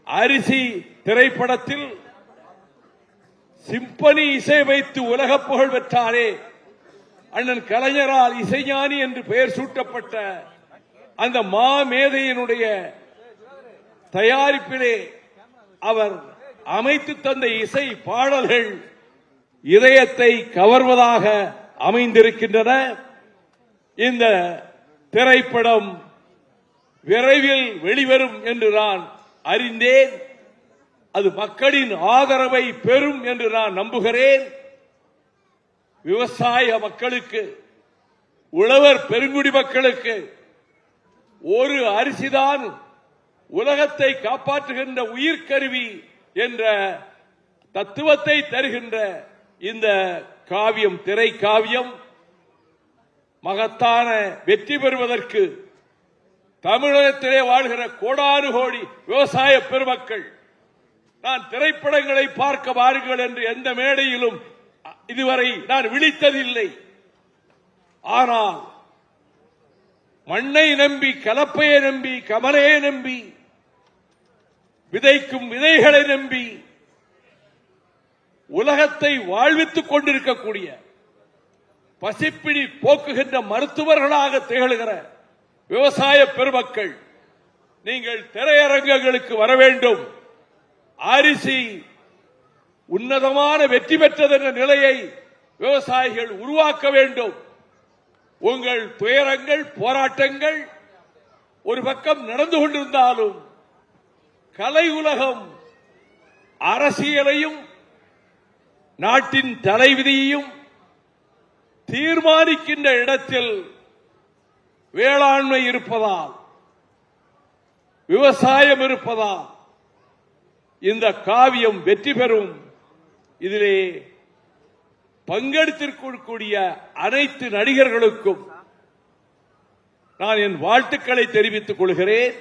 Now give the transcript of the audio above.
அரிசி திரைப்படத்தில் சிம்பனி இசை வைத்து உலக புகழ் பெற்றாரே அண்ணன் கலைஞரால் இசைஞானி என்று பெயர் சூட்டப்பட்ட அந்த மாமேதையினுடைய தயாரிப்பிலே அவர் அமைத்து தந்த இசை பாடல்கள் இதயத்தை கவர்வதாக அமைந்திருக்கின்றன. இந்த திரைப்படம் விரைவில் வெளிவரும் என்று நான் அறிந்தேன். அது மக்களின் ஆதரவை பெறும் என்று நான் நம்புகிறேன். விவசாய மக்களுக்கு, உழவர் பெருங்குடி மக்களுக்கு ஒரு அரிசிதான் உலகத்தை காப்பாற்றுகின்ற உயிர்கருவி என்ற தத்துவத்தை தருகின்ற இந்த காவியம், திரை காவியம் மகத்தான வெற்றி பெறுவதற்கு தமிழகத்திலே வாழ்கிற கோடானு கோடி விவசாய பெருமக்கள், நான் திரைப்படங்களை பார்க்க வாருங்கள் என்று எந்த மேடையிலும் இதுவரை நான் விழித்ததில்லை. ஆனால் மண்ணை நம்பி, கலப்பையை நம்பி, கமலையை நம்பி, விதைக்கும் விதைகளை நம்பி உலகத்தை வாழ்வித்துக் கொண்டிருக்கக்கூடிய, பசிப்பிடி போக்குகின்ற மருத்துவர்களாக திகழ்கிற விவசாய பெருமக்கள், நீங்கள் திரையரங்குகளுக்கு வர வேண்டும். அரிசி உன்னதமான வெற்றி பெற்றது என்ற நிலையை விவசாயிகள் உருவாக்க வேண்டும். உங்கள் துயரங்கள், போராட்டங்கள் ஒரு பக்கம் நடந்து கொண்டிருந்தாலும் கலை உலகம் அரசியலையும் நாட்டின் தலைவிதியையும் தீர்மானிக்கின்ற இடத்தில் வேளாண்மை இருப்பதால், விவசாயம் இருப்பதால் இந்த காவியம் வெற்றி பெறும். இதிலே பங்கெடுத்திருக்கக்கூடிய அனைத்து நடிகர்களுக்கும் நான் என் வாழ்த்துக்களை தெரிவித்துக் கொள்கிறேன்.